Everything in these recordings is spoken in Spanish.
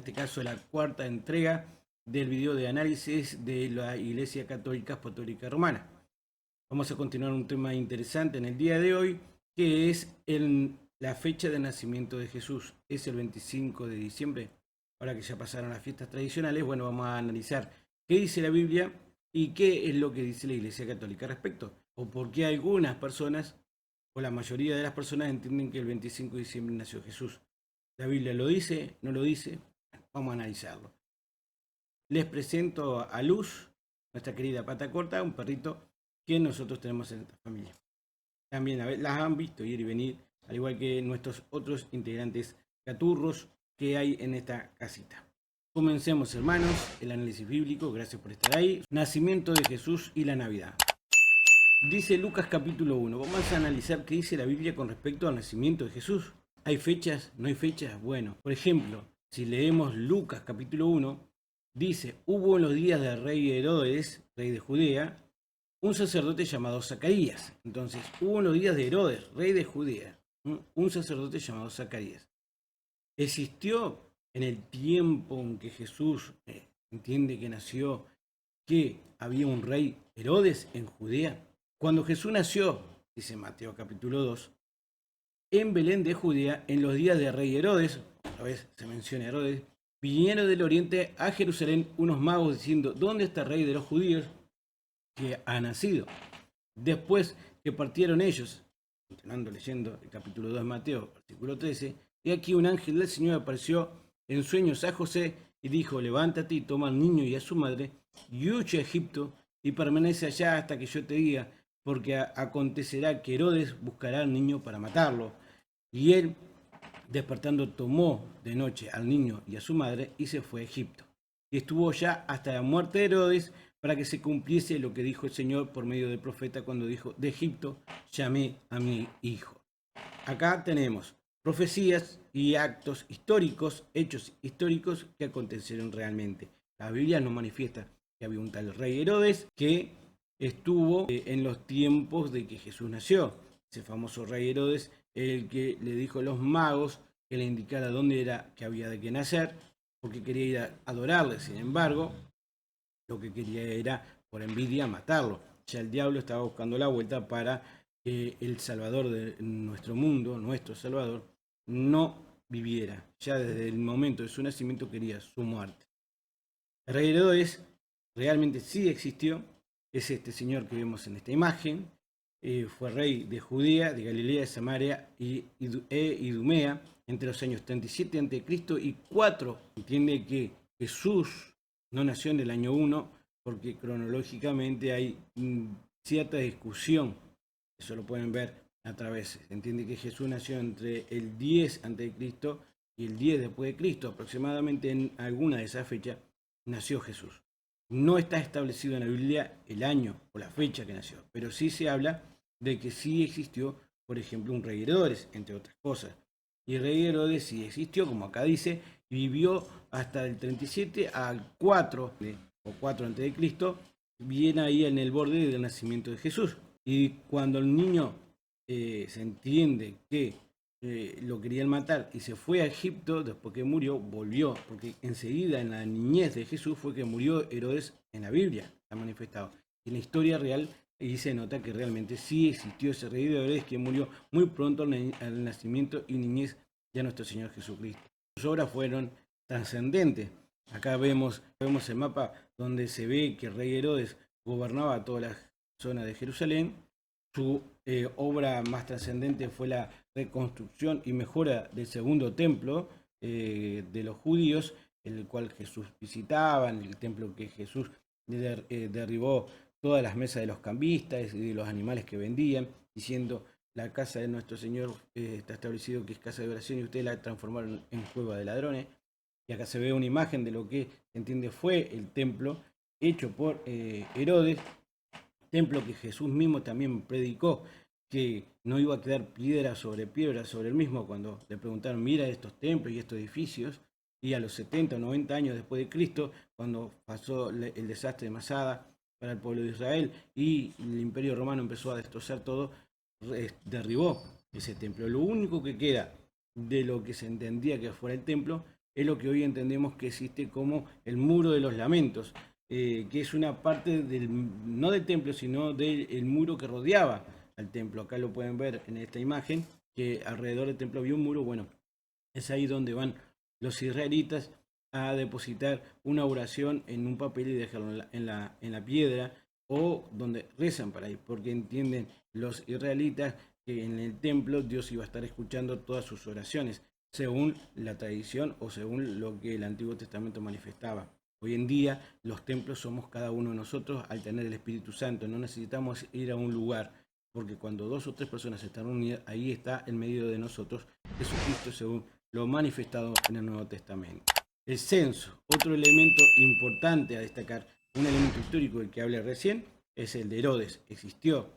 este caso la cuarta entrega del video de análisis de la Iglesia Católica Apostólica Romana. Vamos a continuar un tema interesante en el día de hoy, que es la fecha de nacimiento de Jesús. Es el 25 de diciembre. Ahora que ya pasaron las fiestas tradicionales, bueno, vamos a analizar qué dice la Biblia y qué es lo que dice la Iglesia Católica al respecto. O por qué algunas personas, o la mayoría de las personas, entienden que el 25 de diciembre nació Jesús. ¿La Biblia lo dice? ¿No lo dice? Vamos a analizarlo. Les presento a Luz, nuestra querida pata corta, un perrito que nosotros tenemos en esta familia. También las han visto ir y venir, al igual que nuestros otros integrantes caturros que hay en esta casita. Comencemos, hermanos, el análisis bíblico. Gracias por estar ahí. Nacimiento de Jesús y la Navidad. Dice Lucas capítulo 1. Vamos a analizar qué dice la Biblia con respecto al nacimiento de Jesús. ¿Hay fechas? ¿No hay fechas? Bueno, por ejemplo, si leemos Lucas capítulo 1, dice: hubo en los días del rey Herodes, rey de Judea, un sacerdote llamado Zacarías. Entonces, hubo en los días de Herodes, rey de Judea, un sacerdote llamado Zacarías. Existió en el tiempo en que Jesús entiende que nació, que había un rey Herodes en Judea. Cuando Jesús nació, dice Mateo capítulo 2, en Belén de Judea, en los días del rey Herodes, otra vez se menciona Herodes, vinieron del oriente a Jerusalén unos magos diciendo: ¿dónde está el rey de los judíos que ha nacido? Después que partieron ellos, continuando leyendo el capítulo 2 de Mateo, versículo 13, y aquí un ángel del Señor apareció en sueños a José y dijo: levántate y toma al niño y a su madre y huye a Egipto y permanece allá hasta que yo te diga, porque acontecerá que Herodes buscará al niño para matarlo. Y él, despertando, tomó de noche al niño y a su madre y se fue a Egipto. Y estuvo ya hasta la muerte de Herodes, para que se cumpliese lo que dijo el Señor por medio del profeta cuando dijo: de Egipto llamé a mi hijo. Acá tenemos profecías y actos históricos, hechos históricos que acontecieron realmente. La Biblia nos manifiesta que había un tal rey Herodes que estuvo en los tiempos de que Jesús nació. Ese famoso rey Herodes, el que le dijo a los magos que le indicara dónde era que había de que nacer, porque quería ir a adorarle. Sin embargo, lo que quería era, por envidia, matarlo. Ya el diablo estaba buscando la vuelta para que el Salvador de nuestro mundo, nuestro Salvador, no viviera. Ya desde el momento de su nacimiento quería su muerte. El rey Herodes realmente sí existió. Es este señor que vemos en esta imagen. Fue rey de Judea, de Galilea, de Samaria y Idumea entre los años 37 a.C. y 4. Entiende que Jesús no nació en el año 1 porque cronológicamente hay cierta discusión. Eso lo pueden ver a través. Se entiende que Jesús nació entre el 10 a.C. y el 10 después de Cristo. Aproximadamente en alguna de esas fechas nació Jesús. No está establecido en la Biblia el año o la fecha que nació, pero sí se habla de que sí existió, por ejemplo, un rey Herodes, entre otras cosas. Y el rey Herodes sí existió, como acá dice, vivió hasta el 37 al 4 o 4 a.C., viene ahí en el borde del nacimiento de Jesús. Y cuando el niño se entiende que lo querían matar y se fue a Egipto, después que murió, volvió, porque enseguida en la niñez de Jesús fue que murió Herodes. En la Biblia está manifestado. En la historia real y se nota que realmente sí existió ese rey de Herodes que murió muy pronto al nacimiento y niñez de nuestro Señor Jesucristo. Sus obras fueron trascendentes. Acá vemos el mapa donde se ve que el rey Herodes gobernaba toda la zona de Jerusalén. Su obra más trascendente fue la reconstrucción y mejora del segundo templo de los judíos, el cual Jesús visitaba, en el templo que Jesús derribó todas las mesas de los cambistas y de los animales que vendían, diciendo: la casa de nuestro Señor está establecido que es casa de oración y ustedes la transformaron en cueva de ladrones. Y acá se ve una imagen de lo que se entiende fue el templo hecho por Herodes, templo que Jesús mismo también predicó que no iba a quedar piedra sobre el mismo cuando le preguntaron: mira estos templos y estos edificios. Y a los 70 o 90 años después de Cristo, cuando pasó el desastre de Masada para el pueblo de Israel y el Imperio Romano empezó a destrozar todo, derribó ese templo. Lo único que queda de lo que se entendía que fuera el templo es lo que hoy entendemos que existe como el Muro de los Lamentos, que es una parte no del templo, sino del muro que rodeaba al templo. Acá lo pueden ver en esta imagen, que alrededor del templo había un muro. Bueno, es ahí donde van los israelitas a depositar una oración en un papel y dejarlo en la piedra, o donde rezan para ir, porque entienden los israelitas que en el templo Dios iba a estar escuchando todas sus oraciones, según la tradición o según lo que el Antiguo Testamento manifestaba. Hoy en día los templos somos cada uno de nosotros al tener el Espíritu Santo. No necesitamos ir a un lugar, porque cuando 2 o 3 personas están unidas, ahí está en medio de nosotros Jesucristo, según lo manifestado en el Nuevo Testamento. El censo, otro elemento importante a destacar, un elemento histórico del que hablé recién, es el de Herodes. Existió.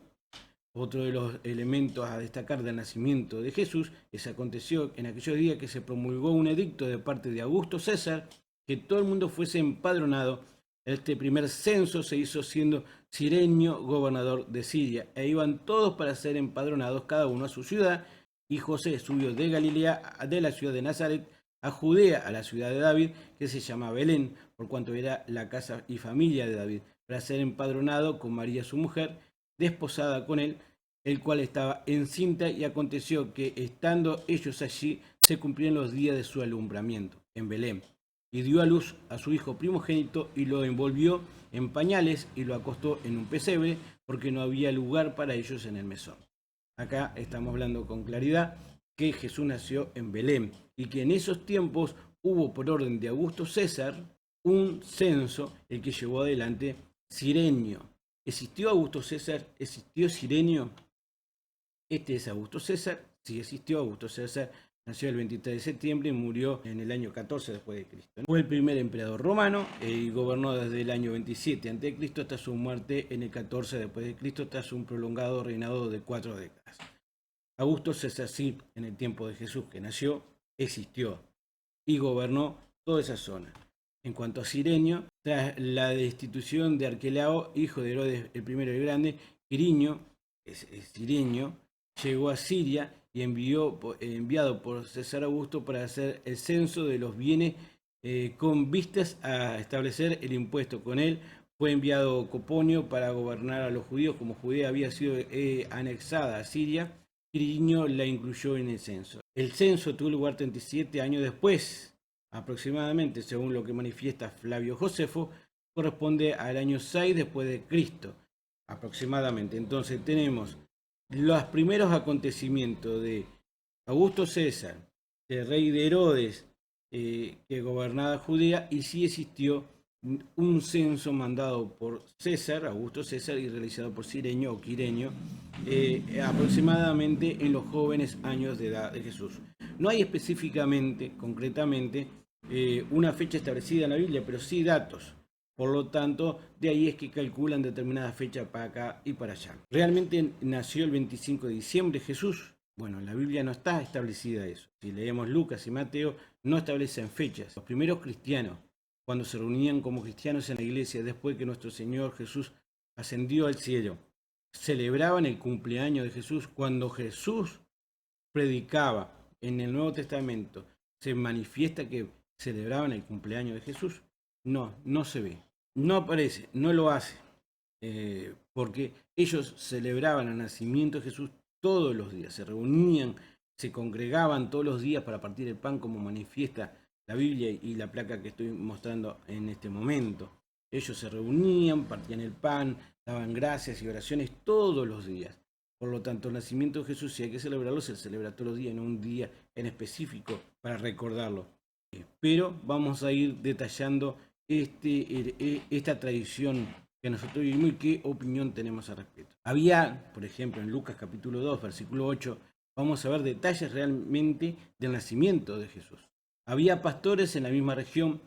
Otro de los elementos a destacar del nacimiento de Jesús es aconteció en aquellos días que se promulgó un edicto de parte de Augusto César que todo el mundo fuese empadronado. Este primer censo se hizo siendo Cirenio gobernador de Siria, e iban todos para ser empadronados, cada uno a su ciudad, y José subió de Galilea, de la ciudad de Nazaret, a Judea, a la ciudad de David, que se llama Belén, por cuanto era la casa y familia de David, para ser empadronado con María su mujer, desposada con él, el cual estaba encinta, y aconteció que estando ellos allí se cumplían los días de su alumbramiento en Belén, y dio a luz a su hijo primogénito y lo envolvió en pañales y lo acostó en un pesebre porque no había lugar para ellos en el mesón. Acá estamos hablando con claridad que Jesús nació en Belén y que en esos tiempos hubo por orden de Augusto César un censo, el que llevó adelante Cirenio. ¿Existió Augusto César? ¿Existió Cirenio? Este es Augusto César. Sí existió Augusto César. Nació el 23 de septiembre y murió en el año 14 después de Cristo. Fue el primer emperador romano y gobernó desde el año 27 a.C. hasta su muerte en el 14 después de Cristo, tras un prolongado reinado de 4 décadas. Augusto César, sí, en el tiempo de Jesús que nació, existió y gobernó toda esa zona. En cuanto a Cirenio, tras la destitución de Arquelao, hijo de Herodes el primero el Grande, Cirenio llegó a Siria y enviado por César Augusto para hacer el censo de los bienes con vistas a establecer el impuesto. Con él fue enviado Coponio para gobernar a los judíos. Como Judea había sido anexada a Siria, Cirenio la incluyó en el censo. El censo tuvo lugar 37 años después, aproximadamente, según lo que manifiesta Flavio Josefo, corresponde al año 6 después de Cristo, aproximadamente. Entonces tenemos los primeros acontecimientos de Augusto César, el rey de Herodes, que gobernaba Judea, y sí existió un censo mandado por César, Augusto César, y realizado por Cirenio o Quirenio, aproximadamente en los jóvenes años de edad de Jesús. No hay específicamente, concretamente, una fecha establecida en la Biblia, pero sí datos. Por lo tanto, de ahí es que calculan determinadas fechas para acá y para allá. ¿Realmente nació el 25 de diciembre Jesús? Bueno, en la Biblia no está establecida eso. Si leemos Lucas y Mateo, no establecen fechas. Los primeros cristianos, cuando se reunían como cristianos en la iglesia después que nuestro Señor Jesús ascendió al cielo, celebraban el cumpleaños de Jesús. Cuando Jesús predicaba en el Nuevo Testamento, ¿se manifiesta que celebraban el cumpleaños de Jesús? No, no se ve, no aparece, no lo hace, porque ellos celebraban el nacimiento de Jesús todos los días, se reunían, se congregaban todos los días para partir el pan, como manifiesta la Biblia y la placa que estoy mostrando en este momento. Ellos se reunían, partían el pan, daban gracias y oraciones todos los días. Por lo tanto, el nacimiento de Jesús, si hay que celebrarlo, se celebra todos los días, en un día en específico para recordarlo. Pero vamos a ir detallando esta tradición que nosotros vivimos y qué opinión tenemos al respecto. Había, por ejemplo, en Lucas capítulo 2, versículo 8, vamos a ver detalles realmente del nacimiento de Jesús. Había pastores en la misma región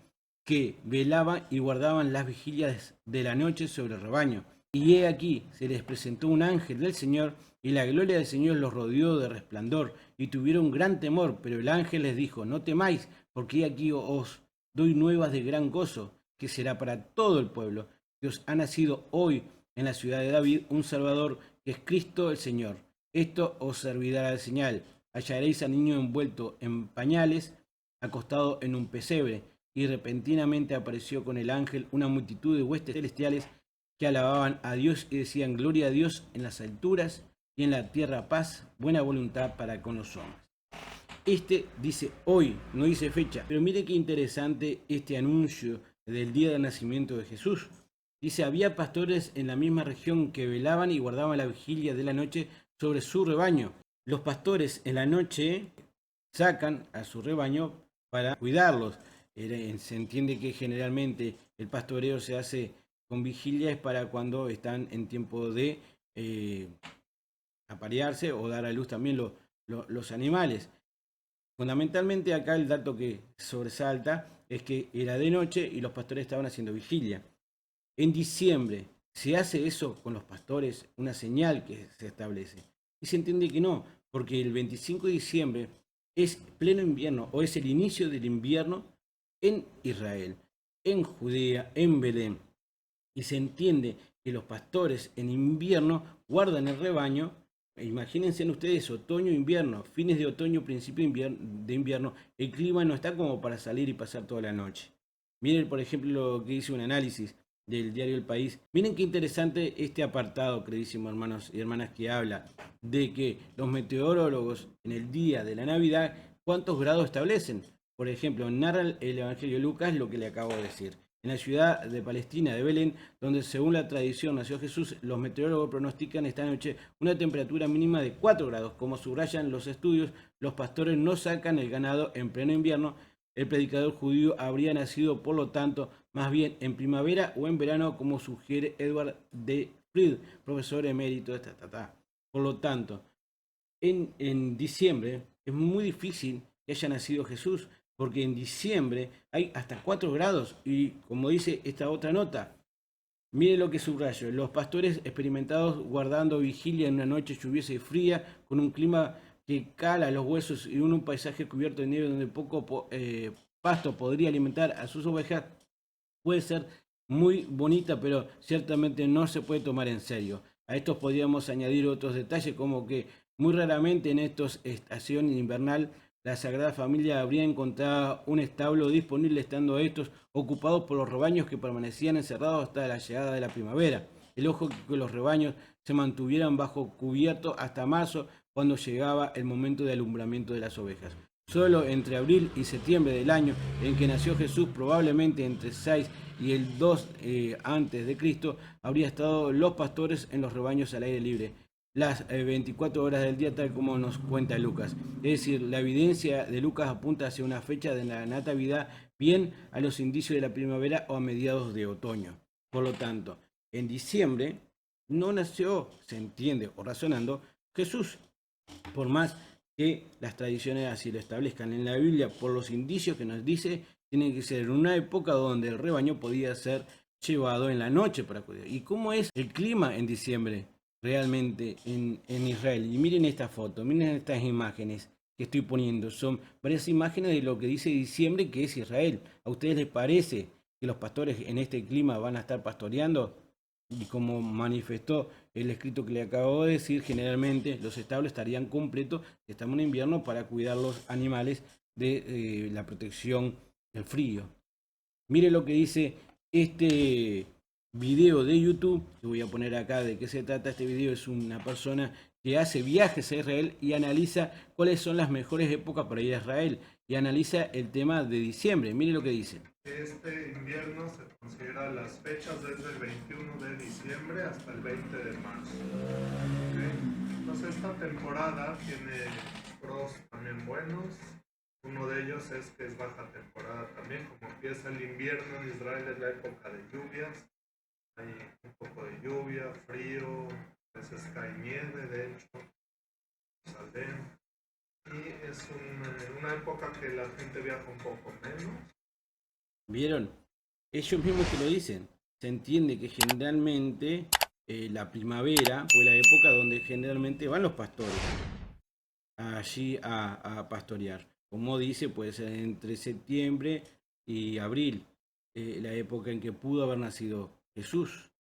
que velaban y guardaban las vigilias de la noche sobre el rebaño. Y he aquí, se les presentó un ángel del Señor, y la gloria del Señor los rodeó de resplandor, y tuvieron gran temor. Pero el ángel les dijo: no temáis, porque he aquí os doy nuevas de gran gozo, que será para todo el pueblo, que os ha nacido hoy en la ciudad de David un Salvador, que es Cristo el Señor. Esto os servirá de señal: hallaréis al niño envuelto en pañales acostado en un pesebre, y repentinamente apareció con el ángel una multitud de huestes celestiales que alababan a Dios y decían: gloria a Dios en las alturas y en la tierra paz, buena voluntad para con los hombres. Este dice hoy, no dice fecha, pero mire qué interesante este anuncio del día del nacimiento de Jesús. Dice: había pastores en la misma región que velaban y guardaban la vigilia de la noche sobre su rebaño. Los pastores en la noche sacan a su rebaño para cuidarlos. Se entiende que generalmente el pastoreo se hace con vigilia, es para cuando están en tiempo de aparearse o dar a luz también los animales. Fundamentalmente acá el dato que sobresalta es que era de noche y los pastores estaban haciendo vigilia. En diciembre se hace eso con los pastores, una señal que se establece. Y se entiende que no, porque el 25 de diciembre es pleno invierno, o es el inicio del invierno en Israel, en Judea, en Belén. Y se entiende que los pastores en invierno guardan el rebaño. Imagínense ustedes, otoño, invierno, fines de otoño, principio de invierno, el clima no está como para salir y pasar toda la noche. Miren, por ejemplo, lo que hice un análisis del diario El País. Miren qué interesante este apartado, queridísimos hermanos y hermanas, que habla de que los meteorólogos en el día de la Navidad, ¿cuántos grados establecen? Por ejemplo, narra el Evangelio de Lucas lo que le acabo de decir. En la ciudad de Palestina, de Belén, donde según la tradición nació Jesús, los meteorólogos pronostican esta noche una temperatura mínima de 4 grados. Como subrayan los estudios, los pastores no sacan el ganado en pleno invierno. El predicador judío habría nacido, por lo tanto, más bien en primavera o en verano, como sugiere Edward D. Fried, profesor emérito de esta. Por lo tanto, en diciembre es muy difícil que haya nacido Jesús, porque en diciembre hay hasta 4 grados y, como dice esta otra nota, mire lo que subrayo: los pastores experimentados guardando vigilia en una noche lluviosa y fría, con un clima que cala los huesos y un paisaje cubierto de nieve donde poco pasto podría alimentar a sus ovejas, puede ser muy bonita, pero ciertamente no se puede tomar en serio. A estos podríamos añadir otros detalles, como que muy raramente en esta estación invernal la Sagrada Familia habría encontrado un establo disponible, estando estos ocupados por los rebaños que permanecían encerrados hasta la llegada de la primavera. El ojo que los rebaños se mantuvieran bajo cubierto hasta marzo, cuando llegaba el momento de alumbramiento de las ovejas. Solo entre abril y septiembre del año en que nació Jesús, probablemente entre 6 y el 2 antes de Cristo, habría estado los pastores en los rebaños al aire libre las 24 horas del día, tal como nos cuenta Lucas. Es decir, la evidencia de Lucas apunta hacia una fecha de la Natividad, bien a los indicios de la primavera o a mediados de otoño. Por lo tanto, en diciembre no nació, se entiende, o razonando, Jesús, por más que las tradiciones así lo establezcan. En la Biblia, por los indicios que nos dice, tiene que ser en una época donde el rebaño podía ser llevado en la noche para cuidar. ¿Y cómo es el clima en diciembre realmente en Israel? Y miren esta foto, miren estas imágenes que estoy poniendo. Son varias imágenes de lo que dice diciembre, que es Israel. ¿A ustedes les parece que los pastores en este clima van a estar pastoreando? Y como manifestó el escrito que le acabo de decir, generalmente los establos estarían completos si estamos en invierno, para cuidar los animales de la protección del frío. Mire lo que dice este video de YouTube, que voy a poner acá de qué se trata. Este video es una persona que hace viajes a Israel y analiza cuáles son las mejores épocas para ir a Israel, y analiza el tema de diciembre. Mire lo que dice. Este invierno se considera las fechas desde el 21 de diciembre hasta el 20 de marzo. ¿Okay? Entonces esta temporada tiene pros también buenos. Uno de ellos es que es baja temporada también. Como empieza el invierno en Israel, es la época de lluvias. Hay un poco de lluvia, frío, a veces cae nieve, de hecho, Salem. Y es una época que la gente viaja un poco menos. ¿Vieron? Ellos mismos que lo dicen. Se entiende que generalmente la primavera fue la época donde generalmente van los pastores allí a pastorear. Como dice, puede ser entre septiembre y abril, la época en que pudo haber nacido Jesús.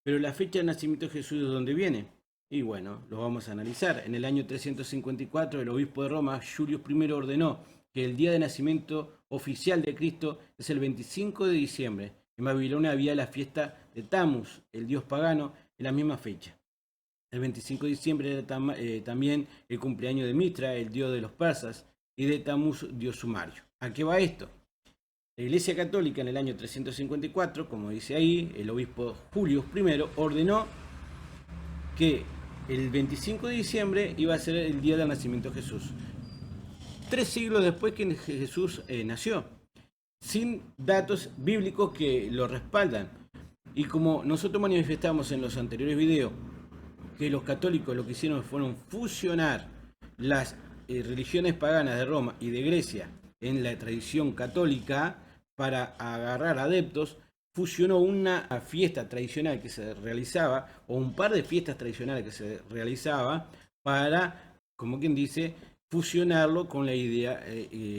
Pero la fecha de nacimiento de Jesús, ¿de dónde viene? Y bueno, lo vamos a analizar. En el año 354, el obispo de Roma, Julius I, ordenó que el día de nacimiento oficial de Cristo es el 25 de diciembre. En Babilonia había la fiesta de Tammuz, el dios pagano, en la misma fecha. El 25 de diciembre era también el cumpleaños de Mitra, el dios de los persas, y de Tammuz, dios sumario. ¿A qué va esto? La Iglesia Católica en el año 354, como dice ahí, el obispo Julius I ordenó que el 25 de diciembre iba a ser el día del nacimiento de Jesús. 3 siglos después que Jesús nació, sin datos bíblicos que lo respaldan. Y como nosotros manifestamos en los anteriores videos, que los católicos lo que hicieron fueron fusionar las religiones paganas de Roma y de Grecia en la tradición católica para agarrar adeptos, fusionó una fiesta tradicional que se realizaba, o un par de fiestas tradicionales que se realizaba, para, como quien dice, fusionarlo con la idea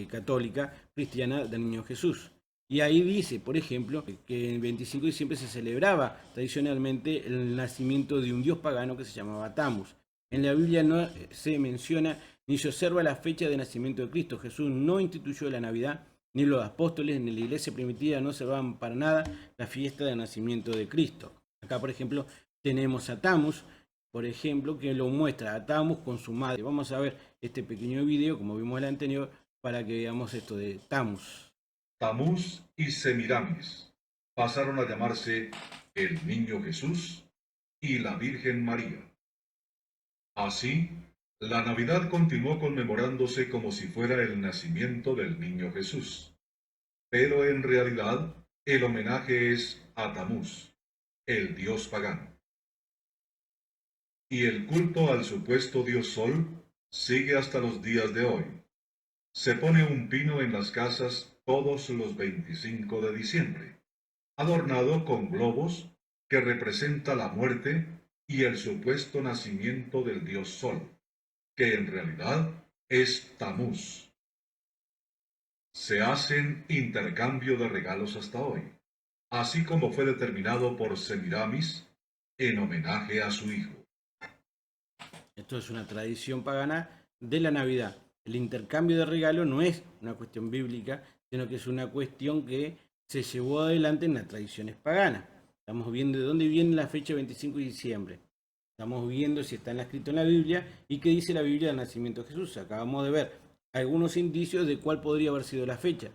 católica cristiana del niño Jesús. Y ahí dice, por ejemplo, que el 25 de diciembre se celebraba tradicionalmente el nacimiento de un dios pagano que se llamaba Tammuz. En la Biblia no se menciona ni se observa la fecha de nacimiento de Cristo. Jesús no instituyó la Navidad, ni los apóstoles ni la iglesia primitiva no observaban para nada la fiesta de nacimiento de Cristo. Acá, por ejemplo, tenemos a Tammuz, por ejemplo, que lo muestra a Tammuz con su madre. Vamos a ver este pequeño video, como vimos en el anterior, para que veamos esto de Tammuz. Tamuz y Semiramis pasaron a llamarse el Niño Jesús y la Virgen María. Así, la Navidad continuó conmemorándose como si fuera el nacimiento del Niño Jesús. Pero en realidad, el homenaje es a Tamuz, el dios pagano. Y el culto al supuesto dios Sol sigue hasta los días de hoy. Se pone un pino en las casas todos los 25 de diciembre, adornado con globos que representa la muerte y el supuesto nacimiento del dios Sol, que en realidad es Tamuz. Se hacen intercambio de regalos hasta hoy, así como fue determinado por Semiramis en homenaje a su hijo. Esto es una tradición pagana de la Navidad. El intercambio de regalos no es una cuestión bíblica, sino que es una cuestión que se llevó adelante en las tradiciones paganas. Estamos viendo de dónde viene la fecha 25 de diciembre. Estamos viendo si está escrito en la Biblia y qué dice la Biblia del nacimiento de Jesús. Acabamos de ver algunos indicios de cuál podría haber sido la fecha.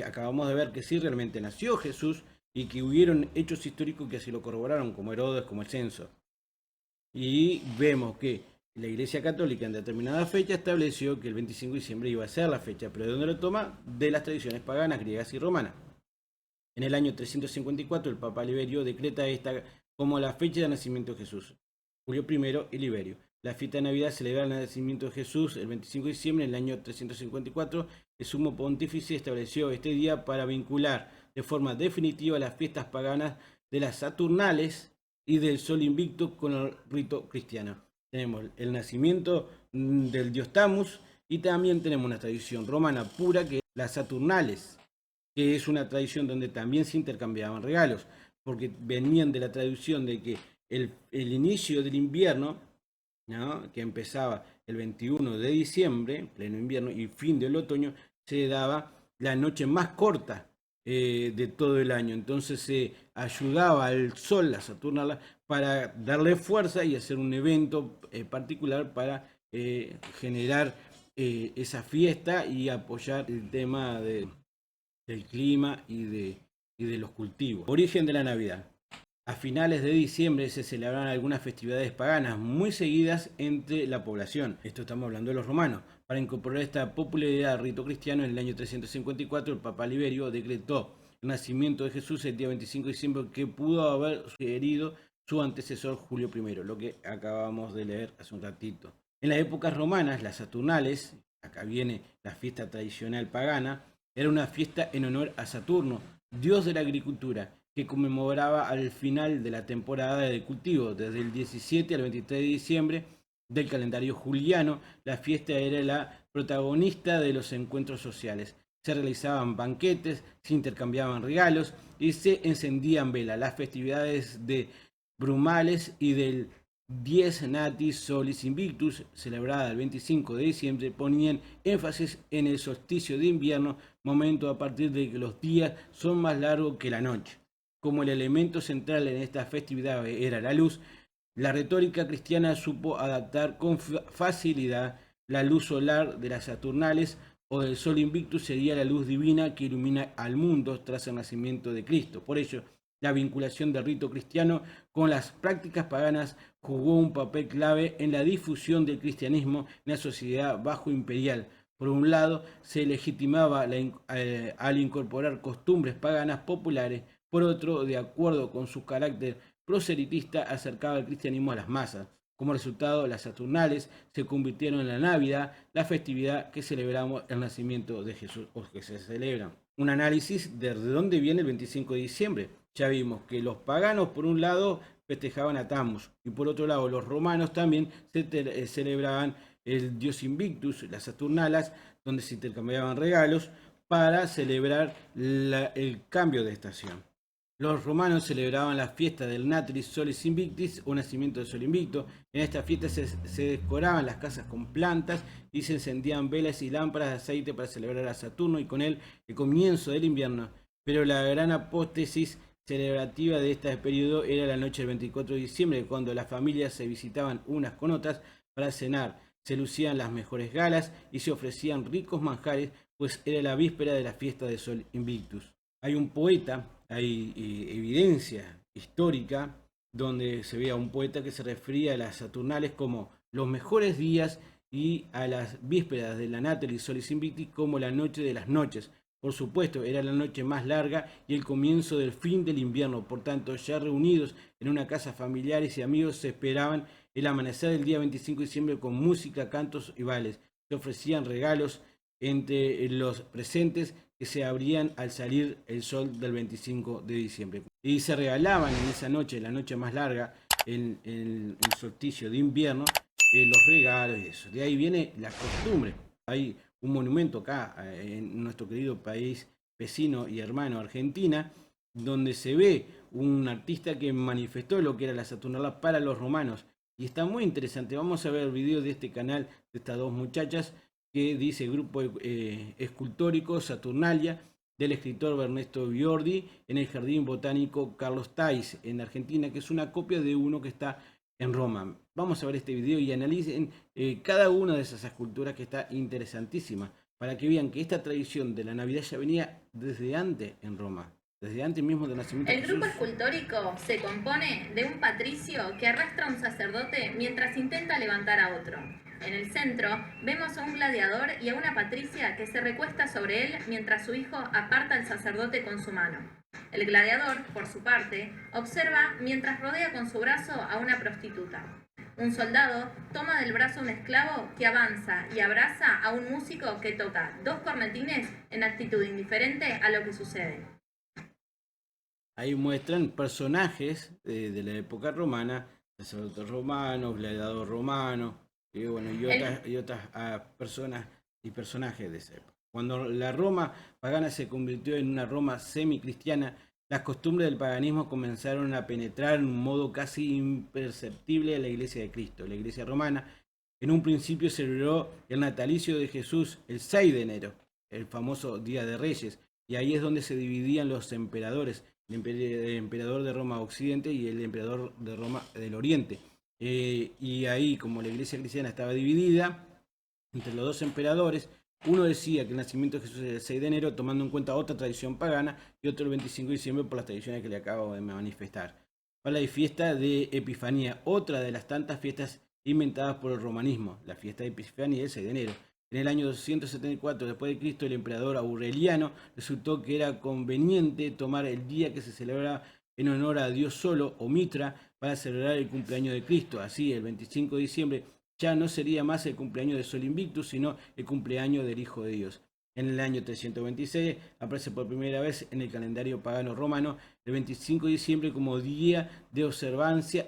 Acabamos de ver que sí realmente nació Jesús y que hubieron hechos históricos que así lo corroboraron, como Herodes, como el censo. Y vemos que la Iglesia Católica en determinada fecha estableció que el 25 de diciembre iba a ser la fecha, pero ¿de dónde lo toma? De las tradiciones paganas, griegas y romanas. En el año 354 el Papa Liberio decreta esta como la fecha de nacimiento de Jesús. Julio I y Liberio. La fiesta de Navidad celebra el nacimiento de Jesús el 25 de diciembre. En el año 354 el sumo pontífice estableció este día para vincular de forma definitiva las fiestas paganas de las Saturnales y del Sol Invicto con el rito cristiano. Tenemos el nacimiento del dios Tammuz y también tenemos una tradición romana pura que es las Saturnales, que es una tradición donde también se intercambiaban regalos, porque venían de la tradición de que el inicio del invierno, ¿no?, que empezaba el 21 de diciembre, pleno invierno, y fin del otoño, se daba la noche más corta de todo el año. Entonces se ayudaba al sol, la Saturnala, para darle fuerza y hacer un evento particular para generar esa fiesta y apoyar el tema del clima y de los cultivos. Origen de la Navidad. A finales de diciembre se celebraban algunas festividades paganas muy seguidas entre la población. Esto estamos hablando de los romanos. Para incorporar esta popularidad al rito cristiano, en el año 354 el Papa Liberio decretó el nacimiento de Jesús el día 25 de diciembre, que pudo haber sugerido su antecesor Julio I, lo que acabamos de leer hace un ratito. En las épocas romanas, las Saturnales, acá viene la fiesta tradicional pagana, era una fiesta en honor a Saturno, dios de la agricultura, que conmemoraba al final de la temporada de cultivo, desde el 17 al 23 de diciembre del calendario juliano. La fiesta era la protagonista de los encuentros sociales. Se realizaban banquetes, se intercambiaban regalos y se encendían velas. Las festividades de Brumales y del Dies Natis Solis Invictus, celebrada el 25 de diciembre, ponían énfasis en el solsticio de invierno, momento a partir de que los días son más largos que la noche. Como el elemento central en esta festividad era la luz, la retórica cristiana supo adaptar con facilidad la luz solar de las Saturnales o del Sol Invictus sería la luz divina que ilumina al mundo tras el nacimiento de Cristo. Por ello, la vinculación del rito cristiano con las prácticas paganas jugó un papel clave en la difusión del cristianismo en la sociedad bajo imperial. Por un lado, se legitimaba al incorporar costumbres paganas populares, por otro, de acuerdo con su carácter proselitista, acercaba el cristianismo a las masas. Como resultado, las Saturnales se convirtieron en la Navidad, la festividad que celebramos el nacimiento de Jesús, o que se celebra. Un análisis de dónde viene el 25 de diciembre. Ya vimos que los paganos, por un lado, festejaban a Tammuz, y por otro lado, los romanos también celebraban el Dios Invictus, las Saturnalas, donde se intercambiaban regalos para celebrar el cambio de estación. Los romanos celebraban la fiesta del Natris Solis Invictus, o nacimiento del Sol Invicto. En esta fiesta se decoraban las casas con plantas y se encendían velas y lámparas de aceite para celebrar a Saturno y con él el comienzo del invierno. Pero la gran apótesis celebrativa de este periodo era la noche del 24 de diciembre, cuando las familias se visitaban unas con otras para cenar. Se lucían las mejores galas y se ofrecían ricos manjares, pues era la víspera de la fiesta del Sol Invictus. Hay un poeta, hay evidencia histórica donde se ve a un poeta que se refería a las Saturnales como los mejores días y a las vísperas de la Natalis Solis Invictus como la noche de las noches. Por supuesto, era la noche más larga y el comienzo del fin del invierno. Por tanto, ya reunidos en una casa, familiares y amigos se esperaban el amanecer del día 25 de diciembre con música, cantos y bailes. Se ofrecían regalos entre los presentes que se abrían al salir el sol del 25 de diciembre. Y se regalaban en esa noche, la noche más larga, en el solsticio de invierno, los regalos y eso. De ahí viene la costumbre. Hay un monumento acá en nuestro querido país vecino y hermano Argentina, donde se ve un artista que manifestó lo que era la Saturnalidad para los romanos. Y está muy interesante. Vamos a ver el video de este canal de estas dos muchachas que dice Grupo Escultórico Saturnalia del escritor Ernesto Biordi en el Jardín Botánico Carlos Tais en Argentina, que es una copia de uno que está en Roma. Vamos a ver este video y analicen cada una de esas esculturas, que está interesantísima, para que vean que esta tradición de la Navidad ya venía desde antes en Roma, desde antes mismo del nacimiento de El Jesús. grupo escultórico se compone de un patricio que arrastra a un sacerdote mientras intenta levantar a otro. En el centro vemos a un gladiador y a una patricia que se recuesta sobre él mientras su hijo aparta al sacerdote con su mano. El gladiador, por su parte, observa mientras rodea con su brazo a una prostituta. Un soldado toma del brazo a un esclavo que avanza y abraza a un músico que toca dos cornetines en actitud indiferente a lo que sucede. Ahí muestran personajes de la época romana, sacerdote romano, gladiador romano, y otras personas y personajes de esa época. Cuando la Roma pagana se convirtió en una Roma semicristiana, las costumbres del paganismo comenzaron a penetrar en un modo casi imperceptible a la Iglesia de Cristo. La Iglesia romana en un principio celebró el natalicio de Jesús el 6 de enero, el famoso Día de Reyes, y ahí es donde se dividían los emperadores, el emperador de Roma Occidente y el emperador de Roma del Oriente. Y ahí, como la iglesia cristiana estaba dividida entre los dos emperadores, uno decía que el nacimiento de Jesús era el 6 de enero, tomando en cuenta otra tradición pagana, y otro el 25 de diciembre por las tradiciones que le acabo de manifestar. Para la fiesta de Epifanía, otra de las tantas fiestas inventadas por el romanismo, la fiesta de Epifanía el 6 de enero. En el año 274 después de Cristo, el emperador Aureliano resultó que era conveniente tomar el día que se celebraba en honor a Dios solo, o Mitra, para celebrar el cumpleaños de Cristo. Así, el 25 de diciembre ya no sería más el cumpleaños de Sol Invictus, sino el cumpleaños del Hijo de Dios. En el año 326 aparece por primera vez en el calendario pagano romano el 25 de diciembre como día de observancia,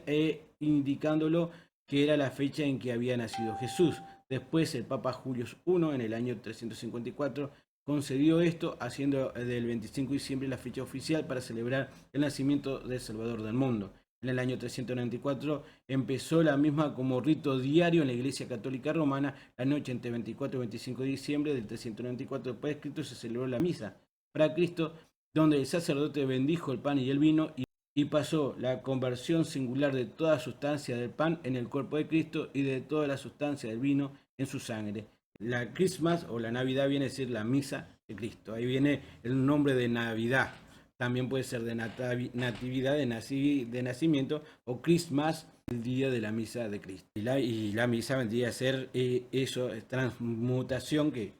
indicándolo que era la fecha en que había nacido Jesús. Después el Papa Julio I, en el año 354, concedió esto, haciendo del 25 de diciembre la fecha oficial para celebrar el nacimiento del Salvador del mundo. En el año 394 empezó la misma como rito diario en la Iglesia Católica Romana. La noche entre 24 y 25 de diciembre del 394 después de Cristo se celebró la misa para Cristo, donde el sacerdote bendijo el pan y el vino y pasó la conversión singular de toda sustancia del pan en el cuerpo de Cristo y de toda la sustancia del vino en su sangre. La Christmas o la Navidad viene a decir la misa de Cristo. Ahí viene el nombre de Navidad. También puede ser de natividad, de nacimiento, o Christmas, el día de la misa de Cristo. Y la misa vendría a ser eso, transmutación, que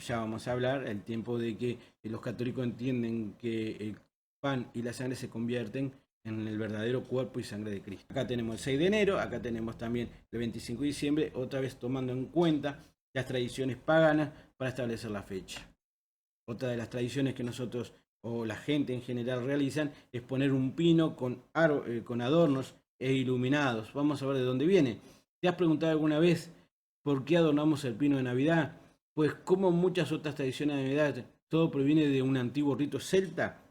ya vamos a hablar, el tiempo de que los católicos entienden que el pan y la sangre se convierten en el verdadero cuerpo y sangre de Cristo. Acá tenemos el 6 de enero, acá tenemos también el 25 de diciembre, otra vez tomando en cuenta las tradiciones paganas para establecer la fecha. Otra de las tradiciones que nosotros o la gente en general realizan es poner un pino con adornos e iluminados. Vamos a ver de dónde viene. ¿Te has preguntado alguna vez por qué adornamos el pino de Navidad? Pues como muchas otras tradiciones de Navidad, todo proviene de un antiguo rito celta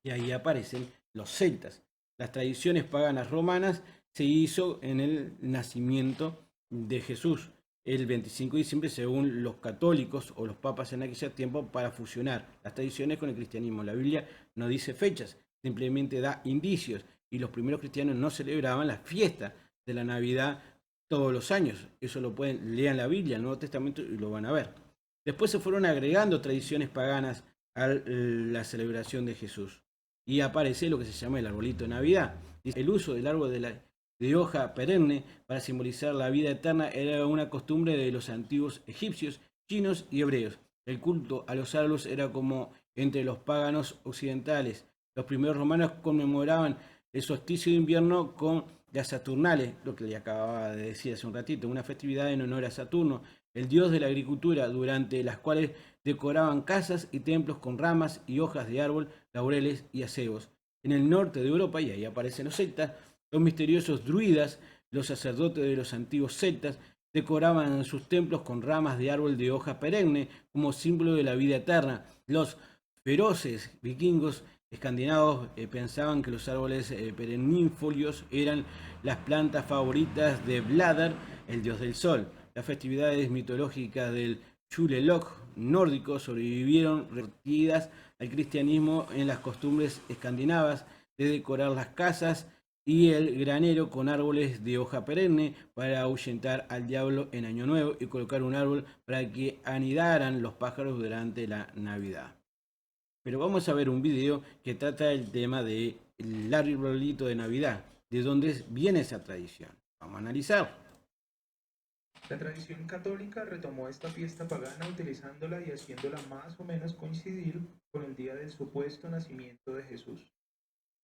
y ahí aparecen los celtas. Las tradiciones paganas romanas se hizo en el nacimiento de Jesús el 25 de diciembre según los católicos o los papas en aquel tiempo para fusionar las tradiciones con el cristianismo. La Biblia no dice fechas, simplemente da indicios y los primeros cristianos no celebraban la fiesta de la Navidad todos los años. Eso lo pueden leer en la Biblia, en el Nuevo Testamento y lo van a ver. Después se fueron agregando tradiciones paganas a la celebración de Jesús y aparece lo que se llama el arbolito de Navidad. El uso del árbol de hoja perenne para simbolizar la vida eterna era una costumbre de los antiguos egipcios, chinos y hebreos. El culto a los árboles era como entre los paganos occidentales. Los primeros romanos conmemoraban el solsticio de invierno con las Saturnales, lo que le acababa de decir hace un ratito, una festividad en honor a Saturno, el dios de la agricultura, durante las cuales decoraban casas y templos con ramas y hojas de árbol, laureles y acebos. En el norte de Europa, y ahí aparecen los celtas, los misteriosos druidas, los sacerdotes de los antiguos celtas, decoraban sus templos con ramas de árbol de hoja perenne como símbolo de la vida eterna. Los feroces vikingos escandinavos pensaban que los árboles perennifolios eran las plantas favoritas de Vladar, el dios del sol. Las festividades mitológicas del Chulelog nórdico sobrevivieron revertidas al cristianismo en las costumbres escandinavas de decorar las casas y el granero con árboles de hoja perenne para ahuyentar al diablo en Año Nuevo y colocar un árbol para que anidaran los pájaros durante la Navidad. Pero vamos a ver un video que trata el tema del arbolito de Navidad, de dónde viene esa tradición. Vamos a analizar. La tradición católica retomó esta fiesta pagana utilizándola y haciéndola más o menos coincidir con el día del supuesto nacimiento de Jesús,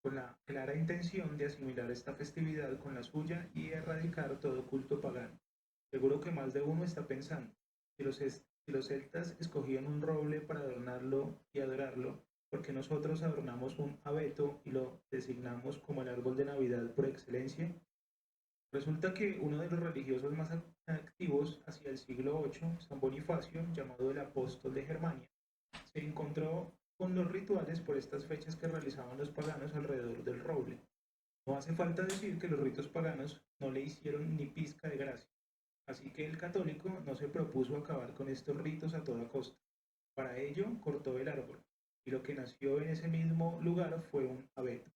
con la clara intención de asimilar esta festividad con la suya y erradicar todo culto pagano. Seguro que más de uno está pensando, si los celtas escogían un roble para adornarlo y adorarlo, ¿por qué nosotros adornamos un abeto y lo designamos como el árbol de Navidad por excelencia? Resulta que uno de los religiosos más activos hacia el siglo VIII, San Bonifacio, llamado el apóstol de Germania, se encontró con los rituales por estas fechas que realizaban los paganos alrededor del roble. No hace falta decir que los ritos paganos no le hicieron ni pizca de gracia, así que el católico no se propuso acabar con estos ritos a toda costa. Para ello cortó el árbol, y lo que nació en ese mismo lugar fue un abeto.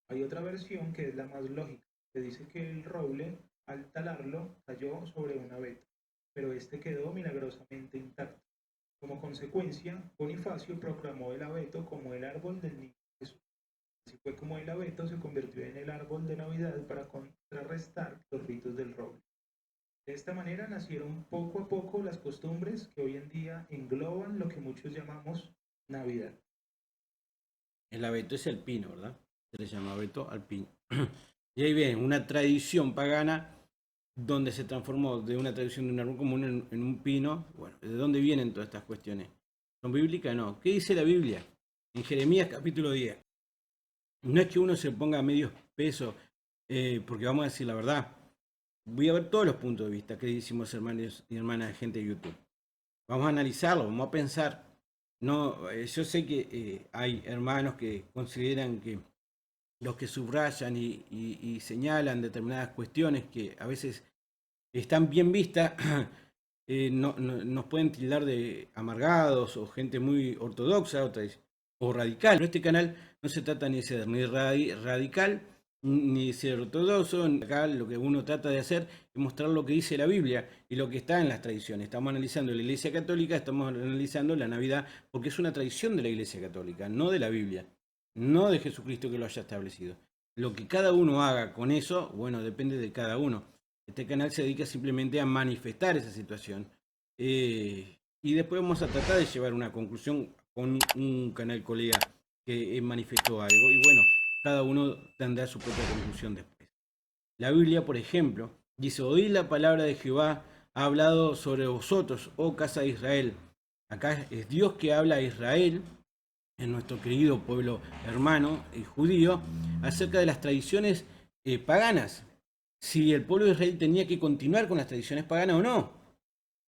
Hay otra versión que es la más lógica, que dice que el roble, al talarlo, cayó sobre un abeto, pero este quedó milagrosamente intacto. Como consecuencia, Bonifacio proclamó el abeto como el árbol del niño Jesús. Así fue como el abeto se convirtió en el árbol de Navidad para contrarrestar los ritos del roble. De esta manera nacieron poco a poco las costumbres que hoy en día engloban lo que muchos llamamos Navidad. El abeto es el pino, ¿verdad? Se le llama abeto al pino. Y ahí viene una tradición pagana donde se transformó de una tradición de un árbol común en un pino. Bueno, ¿de dónde vienen todas estas cuestiones? ¿Son bíblicas? No. ¿Qué dice la Biblia? En Jeremías capítulo 10. No es que uno se ponga a medio peso, porque vamos a decir la verdad. Voy a ver todos los puntos de vista que decimos hermanos y hermanas de gente de YouTube. Vamos a analizarlo, vamos a pensar. No, yo sé que hay hermanos que consideran que los que subrayan y señalan determinadas cuestiones que a veces están bien vistas, nos pueden tildar de amargados o gente muy ortodoxa o radical. Pero este canal no se trata ni de ser ni radical ni de ser ortodoxo. Acá lo que uno trata de hacer es mostrar lo que dice la Biblia y lo que está en las tradiciones. Estamos analizando la Iglesia Católica, estamos analizando la Navidad, porque es una tradición de la Iglesia Católica, no de la Biblia, no de Jesucristo que lo haya establecido. Lo que cada uno haga con eso, bueno, depende de cada uno. Este canal se dedica simplemente a manifestar esa situación. Y después vamos a tratar de llevar una conclusión con un canal colega que manifestó algo. Y bueno, cada uno tendrá su propia conclusión después. La Biblia, por ejemplo, dice: oíd la palabra de Jehová, ha hablado sobre vosotros, oh casa de Israel. Acá es Dios que habla a Israel, en nuestro querido pueblo hermano y judío, acerca de las tradiciones paganas. Si el pueblo de Israel tenía que continuar con las tradiciones paganas o no.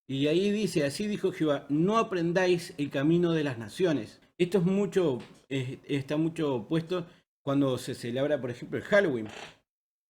Y ahí dice: así dijo Jehová, no aprendáis el camino de las naciones. Esto es mucho, está mucho puesto cuando se celebra, por ejemplo, el Halloween.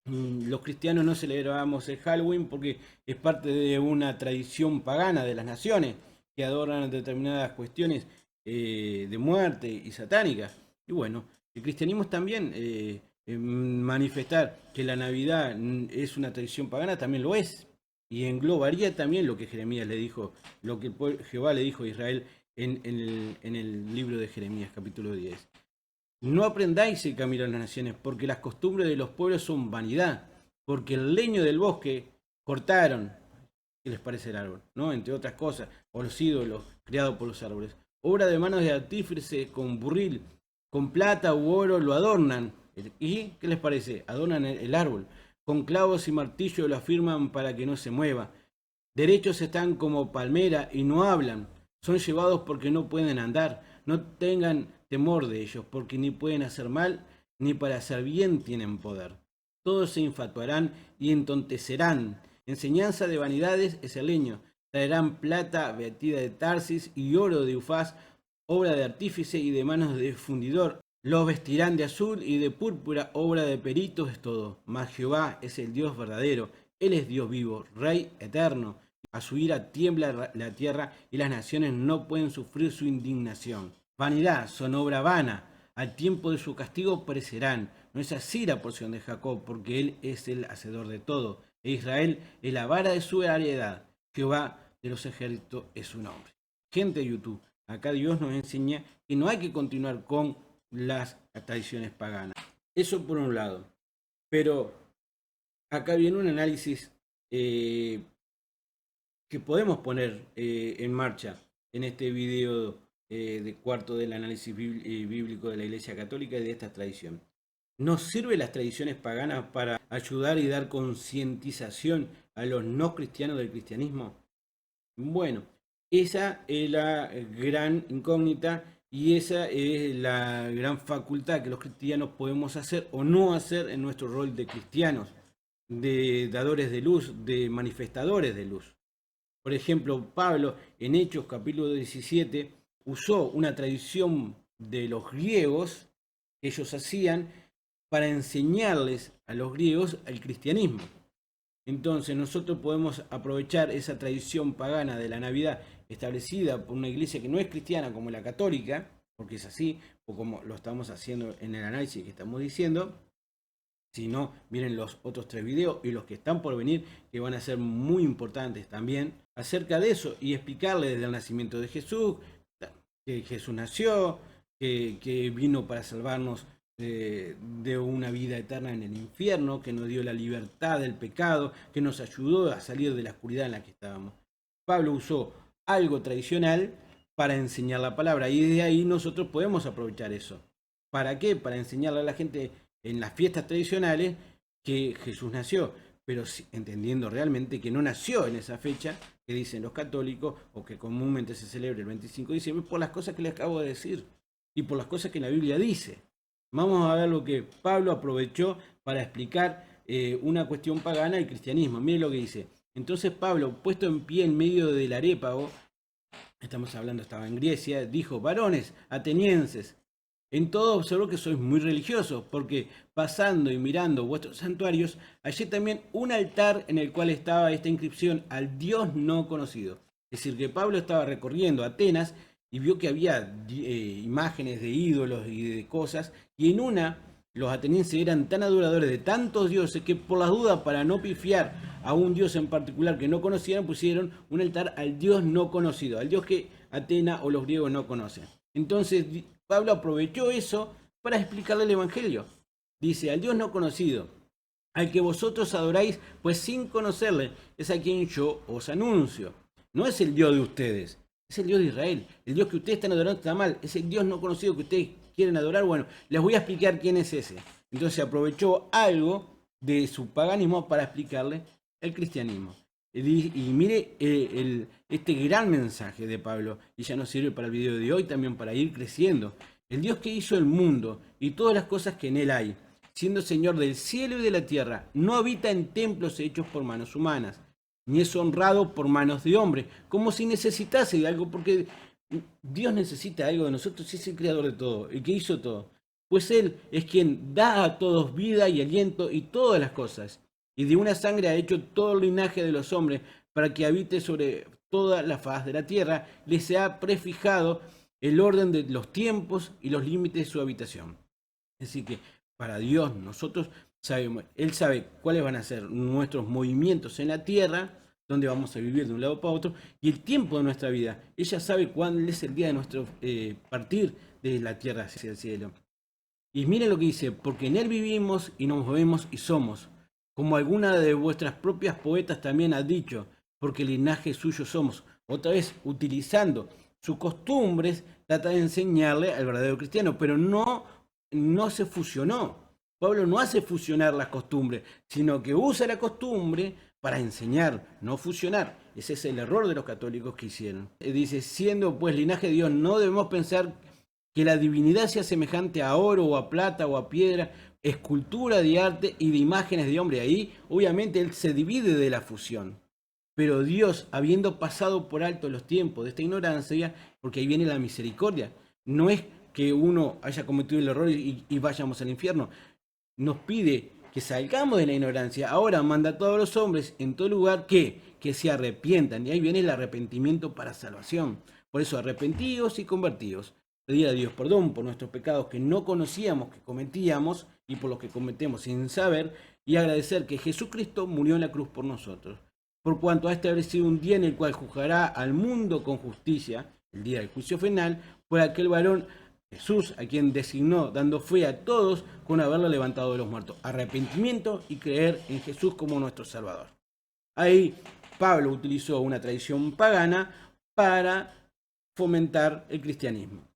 Los cristianos no celebramos el Halloween porque es parte de una tradición pagana de las naciones que adoran determinadas cuestiones de muerte y satánicas. Y bueno, el cristianismo también manifestar que la Navidad es una tradición pagana también lo es. Y englobaría también lo que Jeremías le dijo, lo que Jehová le dijo a Israel en el libro de Jeremías, capítulo 10. No aprendáis el camino de las naciones, porque las costumbres de los pueblos son vanidad, porque el leño del bosque cortaron. ¿Qué les parece el árbol? ¿No? Entre otras cosas, o los ídolos creados por los árboles. Obra de manos de artífice con burril, con plata u oro lo adornan. ¿Y qué les parece? Adornan el árbol. Con clavos y martillo lo afirman para que no se mueva. Derechos están como palmera y no hablan. Son llevados porque no pueden andar. No tengan temor de ellos, porque ni pueden hacer mal, ni para hacer bien tienen poder. Todos se infatuarán y entontecerán. Enseñanza de vanidades es el leño. Traerán plata batida de Tarsis y oro de Ufaz, obra de artífice y de manos de fundidor. Los vestirán de azul y de púrpura, obra de peritos es todo. Mas Jehová es el Dios verdadero. Él es Dios vivo, Rey eterno. A su ira tiembla la tierra y las naciones no pueden sufrir su indignación. Vanidad, son obra vana. Al tiempo de su castigo perecerán. No es así la porción de Jacob, porque él es el hacedor de todo. E Israel es la vara de su heredad. Jehová de los ejércitos es su nombre. Gente de YouTube, acá Dios nos enseña que no hay que continuar con las tradiciones paganas. Eso por un lado. Pero acá viene un análisis que podemos poner en marcha en este video de cuarto del análisis bíblico de la Iglesia Católica y de esta tradición. ¿Nos sirven las tradiciones paganas para ayudar y dar concientización a los no cristianos del cristianismo? Bueno, esa es la gran incógnita y esa es la gran facultad que los cristianos podemos hacer o no hacer en nuestro rol de cristianos, de dadores de luz, de manifestadores de luz. Por ejemplo, Pablo en Hechos capítulo 17 usó una tradición de los griegos que ellos hacían para enseñarles a los griegos el cristianismo. Entonces nosotros podemos aprovechar esa tradición pagana de la Navidad establecida por una iglesia que no es cristiana como la católica, porque es así, o como lo estamos haciendo en el análisis que estamos diciendo. Si no, miren los otros 3 videos y los que están por venir, que van a ser muy importantes también, acerca de eso y explicarles desde el nacimiento de Jesús, que Jesús nació, que vino para salvarnos de una vida eterna en el infierno, que nos dio la libertad del pecado, que nos ayudó a salir de la oscuridad en la que estábamos. Pablo usó algo tradicional para enseñar la palabra y de ahí nosotros podemos aprovechar eso. ¿Para qué? Para enseñarle a la gente en las fiestas tradicionales que Jesús nació, pero entendiendo realmente que no nació en esa fecha que dicen los católicos o que comúnmente se celebra el 25 de diciembre por las cosas que les acabo de decir y por las cosas que la Biblia dice. Vamos a ver lo que Pablo aprovechó para explicar una cuestión pagana del cristianismo. Miren lo que dice. Entonces Pablo, puesto en pie en medio del Arépago, estamos hablando, estaba en Grecia, dijo: varones atenienses, En todo observo que sois muy religiosos, porque pasando y mirando vuestros santuarios, hallé también un altar en el cual estaba esta inscripción al Dios no conocido. Es decir, que Pablo estaba recorriendo Atenas y vio que había imágenes de ídolos y de cosas, y en una los atenienses eran tan adoradores de tantos dioses que por las dudas, para no pifiar a un dios en particular que no conocieran, pusieron un altar al Dios no conocido, al Dios que Atenas o los griegos no conocen. Entonces Pablo aprovechó eso para explicarle el Evangelio. Dice, al Dios no conocido, al que vosotros adoráis, pues sin conocerle, es a quien yo os anuncio. No es el Dios de ustedes, es el Dios de Israel. El Dios que ustedes están adorando está mal, es el Dios no conocido que ustedes quieren adorar. Bueno, les voy a explicar quién es ese. Entonces aprovechó algo de su paganismo para explicarle el cristianismo. Y mire este gran mensaje de Pablo, y ya nos sirve para el video de hoy, también para ir creciendo. El Dios que hizo el mundo y todas las cosas que en él hay, siendo Señor del cielo y de la tierra, no habita en templos hechos por manos humanas, ni es honrado por manos de hombre, como si necesitase de algo, porque Dios necesita algo de nosotros, es el creador de todo, el que hizo todo. Pues Él es quien da a todos vida y aliento y todas las cosas. Y de una sangre ha hecho todo el linaje de los hombres para que habite sobre toda la faz de la tierra. Les ha prefijado el orden de los tiempos y los límites de su habitación. Así que para Dios nosotros sabemos, Él sabe cuáles van a ser nuestros movimientos en la tierra, dónde vamos a vivir de un lado para otro, y el tiempo de nuestra vida. Ella sabe cuándo es el día de nuestro partir de la tierra hacia el cielo. Y miren lo que dice, porque en Él vivimos y nos movemos y somos, como alguna de vuestras propias poetas también ha dicho, porque linaje suyo somos. Otra vez, utilizando sus costumbres, trata de enseñarle al verdadero cristiano, pero no se fusionó. Pablo no hace fusionar las costumbres, sino que usa la costumbre para enseñar, no fusionar. Ese es el error de los católicos que hicieron. Dice, siendo pues linaje de Dios, no debemos pensar que la divinidad sea semejante a oro o a plata o a piedra, escultura de arte y de imágenes de hombre. Ahí obviamente él se divide de la fusión. Pero Dios, habiendo pasado por alto los tiempos de esta ignorancia, porque ahí viene la misericordia, no es que uno haya cometido el error y vayamos al infierno. Nos pide que salgamos de la ignorancia. Ahora manda a todos los hombres en todo lugar que se arrepientan. Y ahí viene el arrepentimiento para salvación. Por eso arrepentidos y convertidos. Pedir a Dios perdón por nuestros pecados que no conocíamos que cometíamos y por los que cometemos sin saber. Y agradecer que Jesucristo murió en la cruz por nosotros. Por cuanto ha establecido un día en el cual juzgará al mundo con justicia, el día del juicio final, por aquel varón Jesús, a quien designó, dando fe a todos con haberlo levantado de los muertos. Arrepentimiento y creer en Jesús como nuestro Salvador. Ahí Pablo utilizó una tradición pagana para fomentar el cristianismo.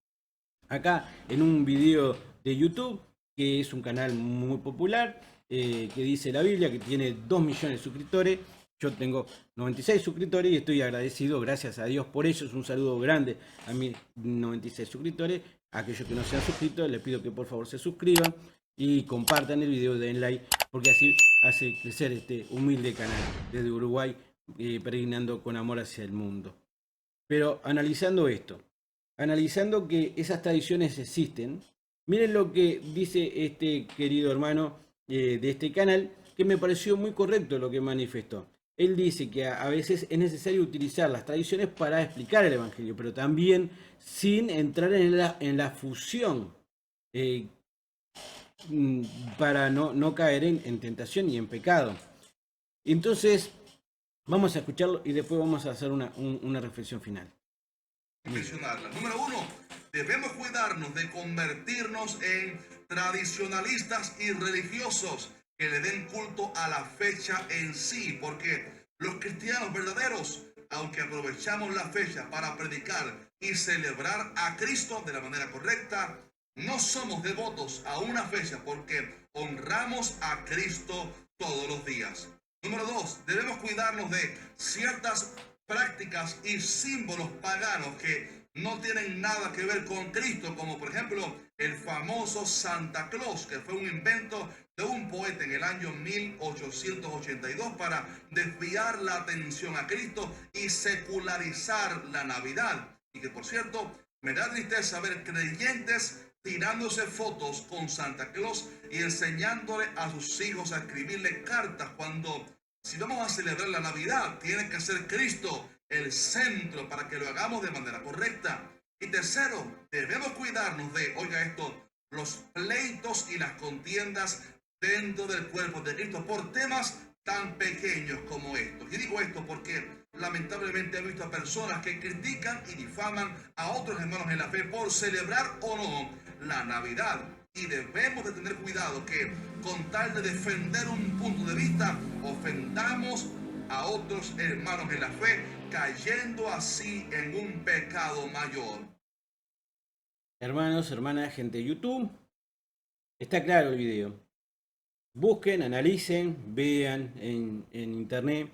Acá en un video de YouTube, que es un canal muy popular, que dice la Biblia, que tiene 2 millones de suscriptores. Yo tengo 96 suscriptores y estoy agradecido, gracias a Dios por ellos. Un saludo grande a mis 96 suscriptores. A aquellos que no se han suscrito, les pido que por favor se suscriban y compartan el video, den like, porque así hace crecer este humilde canal desde Uruguay, peregrinando con amor hacia el mundo. Pero analizando esto, analizando que esas tradiciones existen, miren lo que dice este querido hermano de este canal, que me pareció muy correcto lo que manifestó. Él dice que a veces es necesario utilizar las tradiciones para explicar el Evangelio, pero también sin entrar en la fusión, para no caer en tentación y en pecado. Entonces, vamos a escucharlo y después vamos a hacer una reflexión final. Mencionarla. Número 1, debemos cuidarnos de convertirnos en tradicionalistas y religiosos que le den culto a la fecha en sí, porque los cristianos verdaderos, aunque aprovechamos la fecha para predicar y celebrar a Cristo de la manera correcta, no somos devotos a una fecha porque honramos a Cristo todos los días. Número 2, debemos cuidarnos de ciertas prácticas y símbolos paganos que no tienen nada que ver con Cristo, como por ejemplo el famoso Santa Claus, que fue un invento de un poeta en el año 1882 para desviar la atención a Cristo y secularizar la Navidad. Y que por cierto, me da tristeza ver creyentes tirándose fotos con Santa Claus y enseñándole a sus hijos a escribirle cartas cuando, si vamos a celebrar la Navidad, tiene que ser Cristo el centro para que lo hagamos de manera correcta. Y tercero, debemos cuidarnos de, oiga esto, los pleitos y las contiendas dentro del cuerpo de Cristo por temas tan pequeños como estos. Y digo esto porque lamentablemente he visto a personas que critican y difaman a otros hermanos en la fe por celebrar o no la Navidad. Y debemos de tener cuidado que con tal de defender un punto de vista, ofendamos a otros hermanos en la fe, cayendo así en un pecado mayor. Hermanos, hermanas, gente de YouTube, está claro el video. Busquen, analicen, vean en internet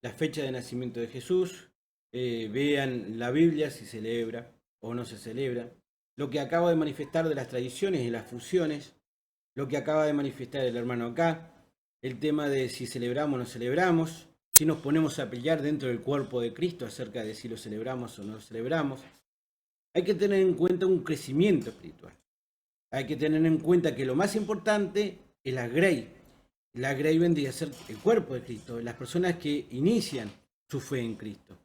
la fecha de nacimiento de Jesús, vean la Biblia si celebra o no se celebra, lo que acaba de manifestar de las tradiciones y las fusiones, lo que acaba de manifestar el hermano acá, el tema de si celebramos o no celebramos, si nos ponemos a pelear dentro del cuerpo de Cristo acerca de si lo celebramos o no lo celebramos. Hay que tener en cuenta un crecimiento espiritual. Hay que tener en cuenta que lo más importante es la Grey. La Grey vendría a ser el cuerpo de Cristo, las personas que inician su fe en Cristo.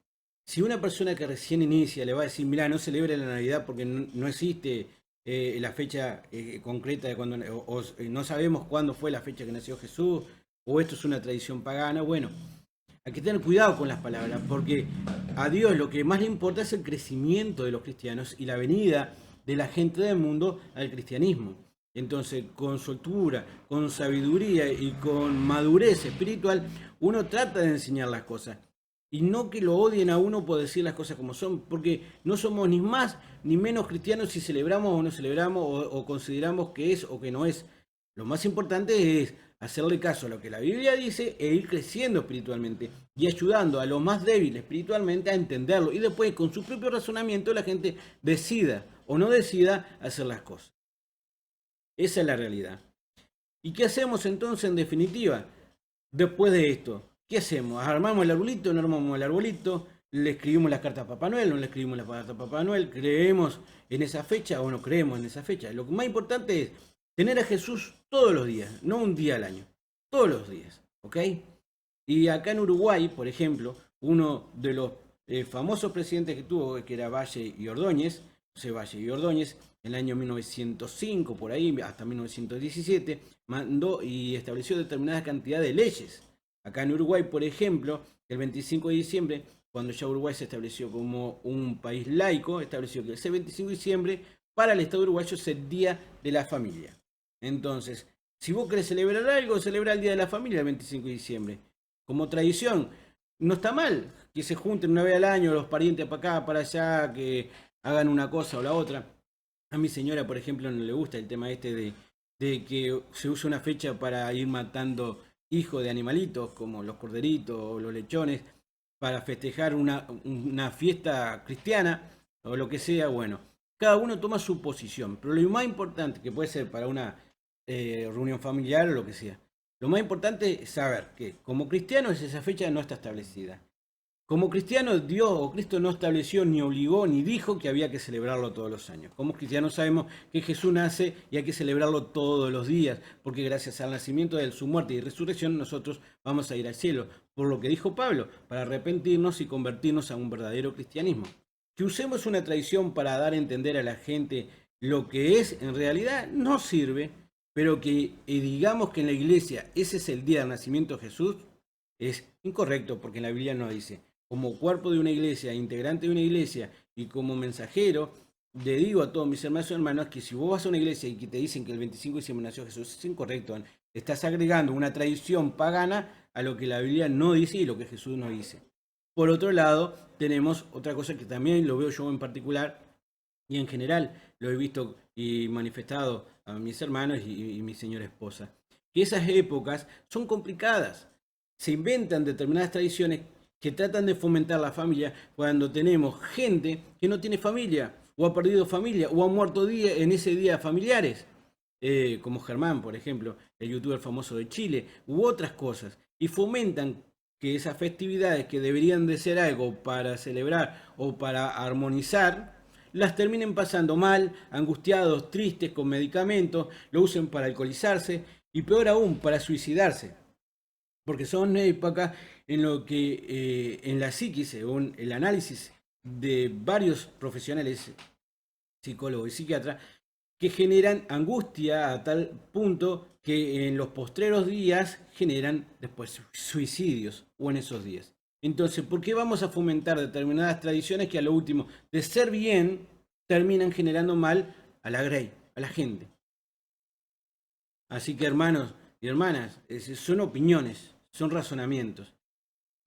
Si una persona que recién inicia le va a decir, mira, no celebre la Navidad porque no existe la fecha concreta de cuando, o no sabemos cuándo fue la fecha que nació Jesús, o esto es una tradición pagana, bueno, hay que tener cuidado con las palabras, porque a Dios lo que más le importa es el crecimiento de los cristianos y la venida de la gente del mundo al cristianismo. Entonces, con soltura, con sabiduría y con madurez espiritual, uno trata de enseñar las cosas. Y no que lo odien a uno por decir las cosas como son, porque no somos ni más ni menos cristianos si celebramos o no celebramos, o consideramos que es o que no es. Lo más importante es hacerle caso a lo que la Biblia dice e ir creciendo espiritualmente y ayudando a los más débiles espiritualmente a entenderlo. Y después, con su propio razonamiento, la gente decida o no decida hacer las cosas. Esa es la realidad. ¿Y qué hacemos entonces en definitiva? Después de esto, ¿qué hacemos? ¿Armamos el arbolito? ¿No armamos el arbolito? ¿Le escribimos las cartas a Papá Noel? ¿No le escribimos las cartas a Papá Noel? ¿Creemos en esa fecha o no creemos en esa fecha? Lo más importante es tener a Jesús todos los días, no un día al año, todos los días, ¿ok? Y acá en Uruguay, por ejemplo, uno de los famosos presidentes que tuvo, que era Valle y Ordóñez, José Valle y Ordóñez, en el año 1905, por ahí, hasta 1917, mandó y estableció determinada cantidad de leyes. Acá en Uruguay, por ejemplo, el 25 de diciembre, cuando ya Uruguay se estableció como un país laico, estableció que ese 25 de diciembre, para el Estado uruguayo, es el Día de la Familia. Entonces, si vos querés celebrar algo, celebra el Día de la Familia el 25 de diciembre. Como tradición, no está mal que se junten una vez al año los parientes para acá, para allá, que hagan una cosa o la otra. A mi señora, por ejemplo, no le gusta el tema este de que se use una fecha para ir matando hijos de animalitos, como los corderitos o los lechones, para festejar una fiesta cristiana o lo que sea. Bueno, cada uno toma su posición, pero lo más importante, que puede ser para una reunión familiar o lo que sea, lo más importante es saber que como cristianos esa fecha no está establecida. Como cristianos, Dios o Cristo no estableció, ni obligó, ni dijo que había que celebrarlo todos los años. Como cristianos sabemos que Jesús nace y hay que celebrarlo todos los días, porque gracias al nacimiento de él, su muerte y resurrección, nosotros vamos a ir al cielo. Por lo que dijo Pablo, para arrepentirnos y convertirnos a un verdadero cristianismo. Que usemos una tradición para dar a entender a la gente lo que es en realidad no sirve, pero que digamos que en la iglesia ese es el día del nacimiento de Jesús, es incorrecto, porque en la Biblia no dice. Como cuerpo de una iglesia, integrante de una iglesia y como mensajero, le digo a todos mis hermanos y hermanas que si vos vas a una iglesia y que te dicen que el 25 de diciembre nació Jesús, es incorrecto. Estás agregando una tradición pagana a lo que la Biblia no dice y lo que Jesús no dice. Por otro lado, tenemos otra cosa que también lo veo yo en particular y en general lo he visto y manifestado a mis hermanos y mi señora esposa, que esas épocas son complicadas. Se inventan determinadas tradiciones que tratan de fomentar la familia cuando tenemos gente que no tiene familia, o ha perdido familia, o ha muerto en ese día familiares, como Germán, por ejemplo, el youtuber famoso de Chile, u otras cosas, y fomentan que esas festividades que deberían de ser algo para celebrar o para armonizar, las terminen pasando mal, angustiados, tristes, con medicamentos, lo usen para alcoholizarse y peor aún, para suicidarse. Porque son épocas en lo que en la psiquis, según el análisis de varios profesionales, psicólogos y psiquiatras, que generan angustia a tal punto que en los postreros días generan después suicidios o en esos días. Entonces, ¿por qué vamos a fomentar determinadas tradiciones que a lo último de ser bien terminan generando mal a la grey, a la gente? Así que hermanos y hermanas, son opiniones, son razonamientos.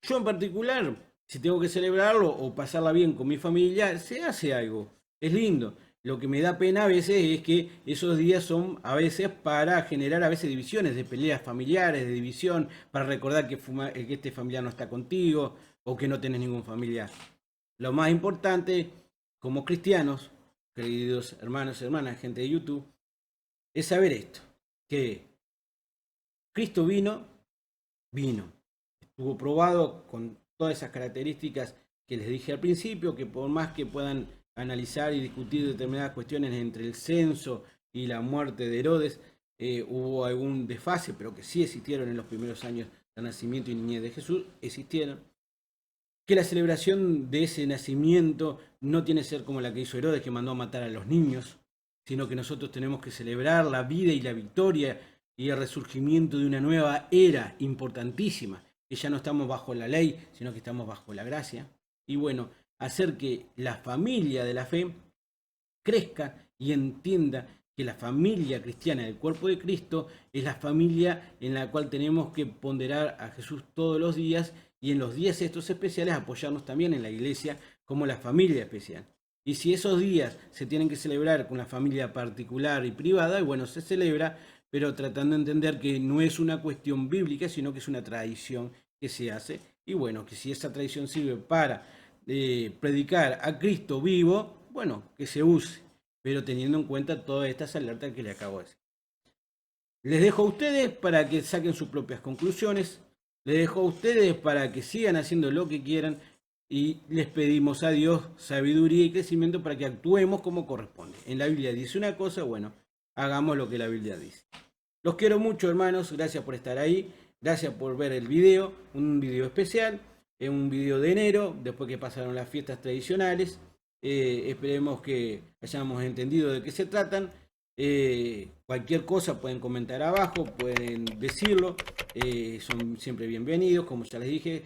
Yo en particular, si tengo que celebrarlo o pasarla bien con mi familia, se hace algo, es lindo. Lo que me da pena a veces es que esos días son a veces para generar a veces divisiones, de peleas familiares, de división, para recordar que este familiar no está contigo o que no tenés ningún familiar. Lo más importante, como cristianos, queridos hermanos y hermanas, gente de YouTube, es saber esto, que Cristo vino, estuvo probado con todas esas características que les dije al principio, que por más que puedan analizar y discutir determinadas cuestiones entre el censo y la muerte de Herodes, hubo algún desfase, pero que sí existieron en los primeros años de nacimiento y niñez de Jesús, existieron. Que la celebración de ese nacimiento no tiene que ser como la que hizo Herodes, que mandó a matar a los niños, sino que nosotros tenemos que celebrar la vida y la victoria y el resurgimiento de una nueva era importantísima, que ya no estamos bajo la ley, sino que estamos bajo la gracia. Y bueno, hacer que la familia de la fe crezca y entienda que la familia cristiana del cuerpo de Cristo es la familia en la cual tenemos que ponderar a Jesús todos los días y en los días estos especiales apoyarnos también en la iglesia como la familia especial. Y si esos días se tienen que celebrar con la familia particular y privada, bueno, se celebra, pero tratando de entender que no es una cuestión bíblica, sino que es una tradición que se hace. Y bueno, que si esa tradición sirve para predicar a Cristo vivo, bueno, que se use, pero teniendo en cuenta todas estas alertas que le acabo de decir. Les dejo a ustedes para que saquen sus propias conclusiones, les dejo a ustedes para que sigan haciendo lo que quieran y les pedimos a Dios sabiduría y crecimiento para que actuemos como corresponde. En la Biblia dice una cosa, bueno, hagamos lo que la Biblia dice. Los quiero mucho, hermanos, gracias por estar ahí, gracias por ver el video, un video especial. Es un video de enero, después que pasaron las fiestas tradicionales. Esperemos que hayamos entendido de qué se tratan. Cualquier cosa pueden comentar abajo, pueden decirlo. Son siempre bienvenidos, como ya les dije.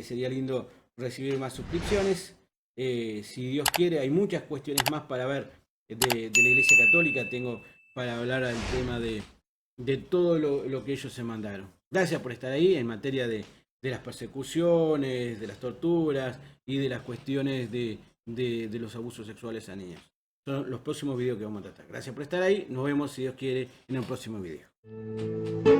Sería lindo recibir más suscripciones. Si Dios quiere, hay muchas cuestiones más para ver de la Iglesia Católica. Tengo para hablar al tema de todo lo que ellos se mandaron. Gracias por estar ahí en materia de las persecuciones, de las torturas y de las cuestiones de los abusos sexuales a niños. Son los próximos videos que vamos a tratar. Gracias por estar ahí. Nos vemos, si Dios quiere, en el próximo video.